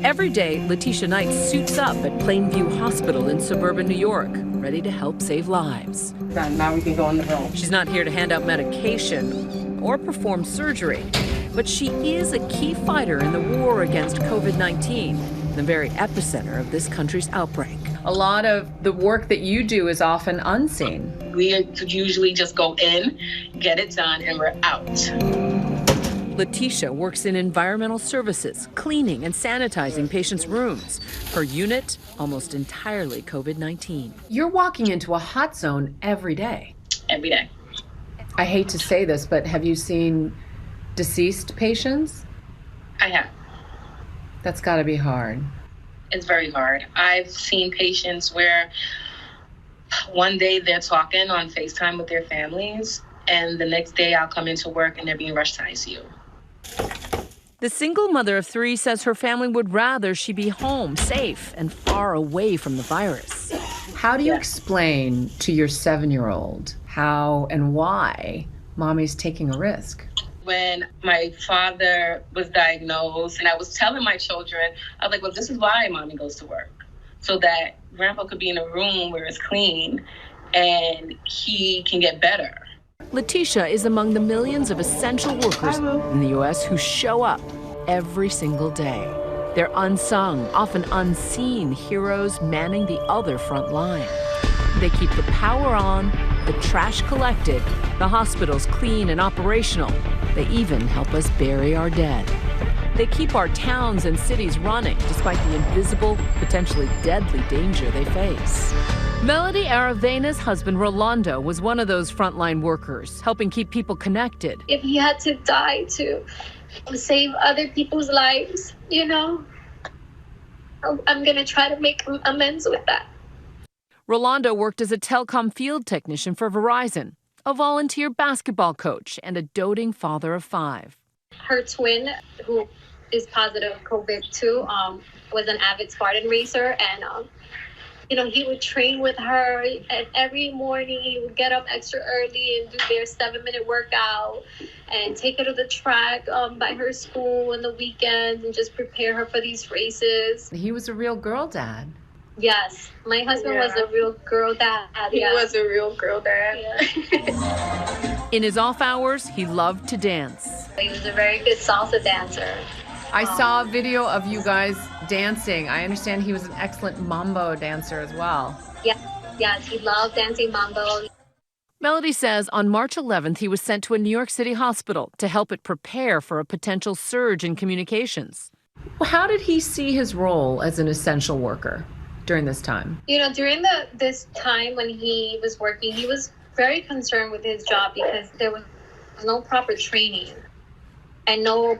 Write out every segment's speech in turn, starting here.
Every day, Letitia Knight suits up at Plainview Hospital in suburban New York, ready to help save lives. Now we can go in the room. She's not here to hand out medication or perform surgery, but she is a key fighter in the war against COVID-19, the very epicenter of this country's outbreak. A lot of the work that you do is often unseen. We usually just go in, get it done, and we're out. Letitia works in environmental services, cleaning and sanitizing patients' rooms. Her unit, almost entirely COVID-19. You're walking into a hot zone every day. Every day. I hate to say this, but have you seen deceased patients? I have. That's got to be hard. It's very hard. I've seen patients where one day they're talking on FaceTime with their families, and the next day I'll come into work and they're being rushed to ICU. The single mother of 3 says her family would rather she be home, safe, and far away from the virus. How do you explain to your 7-year-old how and why mommy's taking a risk? When my father was diagnosed and I was telling my children, I was like, well, this is why mommy goes to work. So that grandpa could be in a room where it's clean and he can get better. Letitia is among the millions of essential workers in the U.S. who show up every single day. They're unsung, often unseen heroes manning the other front line. They keep the power on, the trash collected, the hospitals clean and operational. They even help us bury our dead. They keep our towns and cities running despite the invisible, potentially deadly danger they face. Melody Aravena's husband, Rolando, was one of those frontline workers, helping keep people connected. If he had to die to save other people's lives, I'm going to try to make amends with that. Rolando worked as a telecom field technician for Verizon, a volunteer basketball coach, and a doting father of 5. Her twin, who is positive COVID too, was an avid Spartan racer, and he would train with her, and every morning he would get up extra early and do their 7-minute workout and take her to the track by her school on the weekends and just prepare her for these races. He was a real girl dad. Yes, my husband was a real girl dad. He was a real girl dad. Yeah. In his off hours, he loved to dance. He was a very good salsa dancer. I saw a video of you guys dancing. I understand he was an excellent mambo dancer as well. Yes, he loved dancing mambo. Melody says on March 11th, he was sent to a New York City hospital to help it prepare for a potential surge in communications. How did he see his role as an essential worker during this time? During this time when he was working, he was very concerned with his job because there was no proper training and no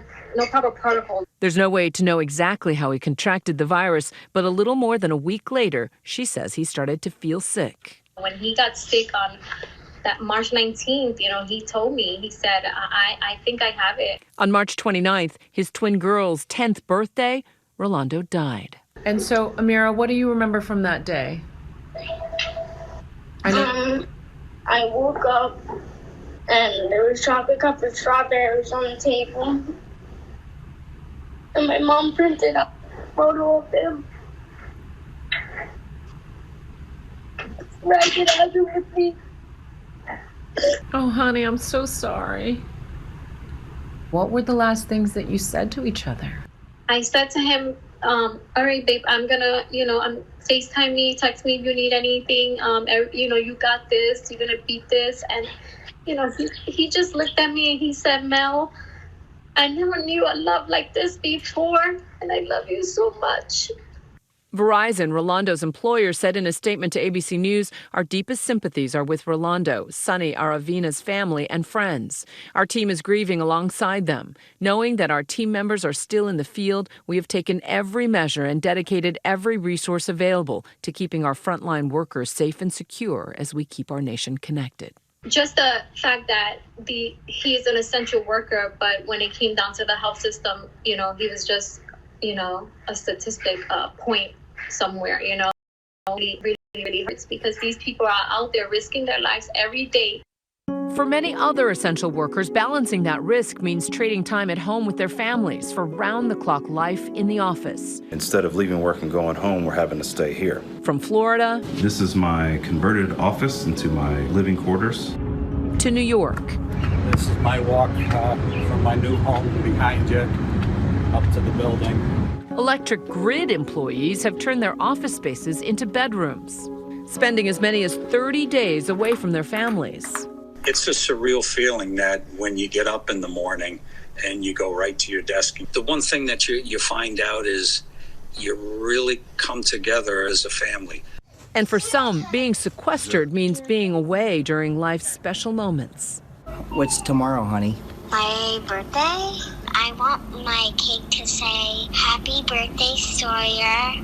proper protocol. There's no way to know exactly how he contracted the virus, but a little more than a week later, she says he started to feel sick. When he got sick on that March 19th, he told me, he said, I think I have it. On March 29th, his twin girl's 10th birthday, Rolando died. And so, Amira, what do you remember from that day? I woke up and there was chocolate covered strawberries on the table. And my mom printed out a photo of him. Right it out with me. Oh, honey, I'm so sorry. What were the last things that you said to each other? I said to him, all right, babe, I'm gonna, FaceTime me, text me if you need anything. You got this, you're gonna beat this. And, he just looked at me and he said, Mel, I never knew a love like this before, and I love you so much. Verizon, Rolando's employer, said in a statement to ABC News, our deepest sympathies are with Rolando, Sonny Aravena's family, and friends. Our team is grieving alongside them. Knowing that our team members are still in the field, we have taken every measure and dedicated every resource available to keeping our frontline workers safe and secure as we keep our nation connected. Just the fact that he is an essential worker, but when it came down to the health system, he was just, a statistic point somewhere, really, really, really hurts because these people are out there risking their lives every day. For many other essential workers, balancing that risk means trading time at home with their families for round-the-clock life in the office. Instead of leaving work and going home, we're having to stay here. From Florida. This is my converted office into my living quarters. To New York. This is my walk from my new home behind you up to the building. Electric grid employees have turned their office spaces into bedrooms, spending as many as 30 days away from their families. It's a surreal feeling that when you get up in the morning and you go right to your desk, the one thing that you find out is you really come together as a family. And for some, being sequestered means being away during life's special moments. What's tomorrow, honey? My birthday? I want my cake to say, "Happy birthday, Sawyer.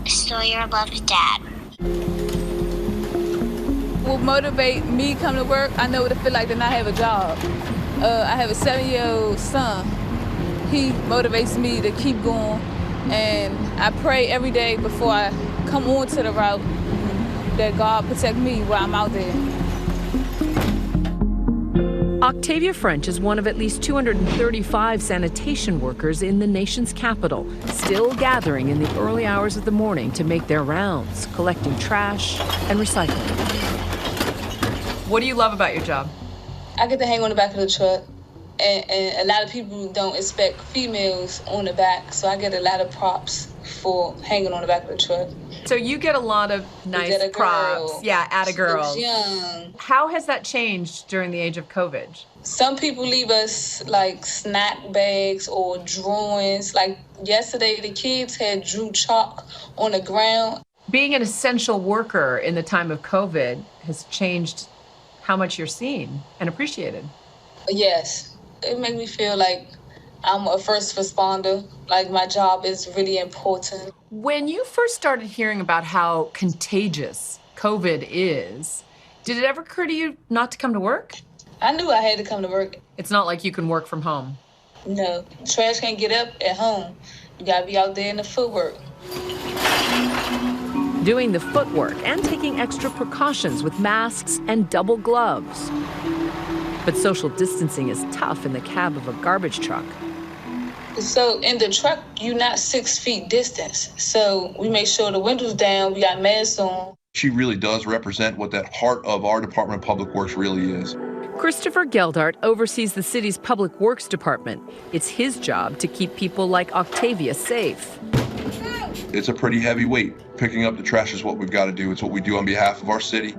Sawyer loves Dad." What motivate me come to work, I know what it feel like to not have a job. I have a 7-year-old son. He motivates me to keep going, and I pray every day before I come onto the route that God protect me while I'm out there. Octavia French is one of at least 235 sanitation workers in the nation's capital, still gathering in the early hours of the morning to make their rounds, collecting trash and recycling. What do you love about your job? I get to hang on the back of the truck, and a lot of people don't expect females on the back, so I get a lot of props for hanging on the back of the truck. So you get a lot of nice props. Yeah, atta girls. Young. How has that changed during the age of COVID? Some people leave us like snack bags or drawings. Like yesterday, the kids had drew chalk on the ground. Being an essential worker in the time of COVID has changed how much you're seen and appreciated. Yes, it makes me feel like I'm a first responder, like my job is really important. When you first started hearing about how contagious COVID is, did it ever occur to you not to come to work? I knew I had to come to work. It's not like you can work from home. No, trash can't get up at home. You gotta be out there in the footwork. Doing the footwork and taking extra precautions with masks and double gloves. But social distancing is tough in the cab of a garbage truck. So in the truck, you're not 6 feet distance. So we make sure the windows down, we got masks on. She really does represent what that heart of our Department of Public Works really is. Christopher Geldart oversees the city's Public Works Department. It's his job to keep people like Octavia safe. It's a pretty heavy weight. Picking up the trash is what we've got to do. It's what we do on behalf of our city.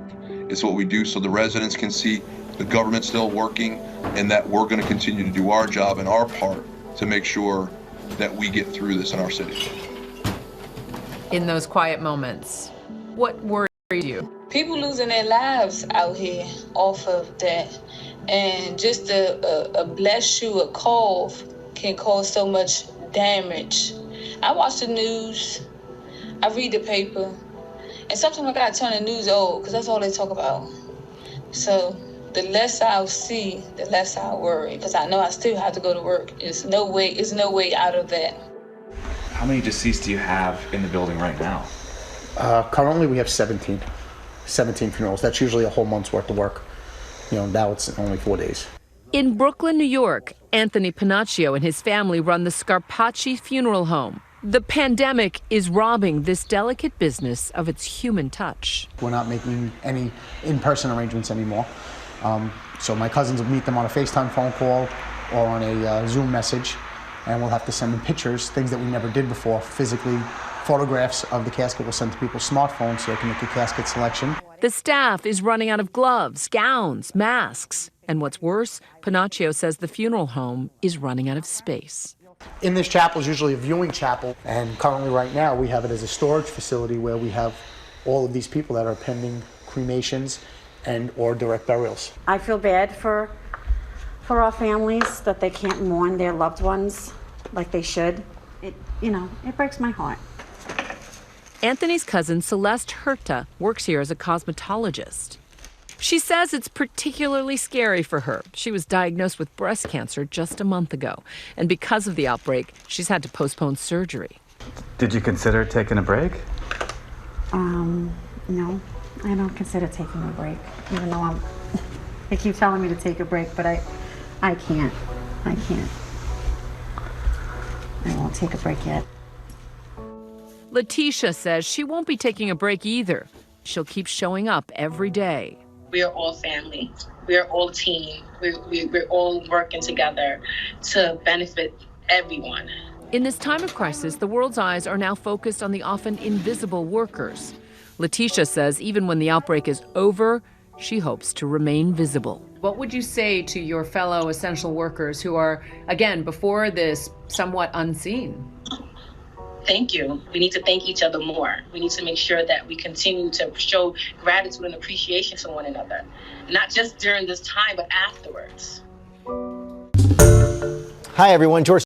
It's what we do so the residents can see the government's still working and that we're going to continue to do our job and our part to make sure that we get through this in our city. In those quiet moments, what worries you? People losing their lives out here off of that. And just a bless shoe, a cough can cause so much damage. I watch the news, I read the paper, and sometimes I gotta turn the news off because that's all they talk about. So the less I'll see, the less I'll worry because I know I still have to go to work. There's no way out of that. How many deceased do you have in the building right now? Currently we have 17 funerals. That's usually a whole month's worth of work. Now it's only 4 days. In Brooklyn, New York, Anthony Panaccio and his family run the Scarpacci Funeral Home. The pandemic is robbing this delicate business of its human touch. We're not making any in-person arrangements anymore. So my cousins will meet them on a FaceTime phone call or on a Zoom message, and we'll have to send them pictures, things that we never did before, physically. Photographs of the casket will send to people's smartphones so they can make a casket selection. The staff is running out of gloves, gowns, masks. And what's worse, Panaccio says the funeral home is running out of space. In this chapel is usually a viewing chapel, and currently right now we have it as a storage facility where we have all of these people that are pending cremations and or direct burials. I feel bad for our families that they can't mourn their loved ones like they should. It breaks my heart. Anthony's cousin Celeste Herta works here as a cosmetologist. She says it's particularly scary for her. She was diagnosed with breast cancer just a month ago, and because of the outbreak, she's had to postpone surgery. Did you consider taking a break? No, I don't consider taking a break, even though They keep telling me to take a break, but I can't. I can't. I won't take a break yet. Letitia says she won't be taking a break either. She'll keep showing up every day. We are all family. We are all a team. We're all working together to benefit everyone. In this time of crisis, the world's eyes are now focused on the often invisible workers. Letitia says even when the outbreak is over, she hopes to remain visible. What would you say to your fellow essential workers who are, again, before this, somewhat unseen? Thank you. We need to thank each other more. We need to make sure that we continue to show gratitude and appreciation to one another, not just during this time, but afterwards. Hi, everyone. George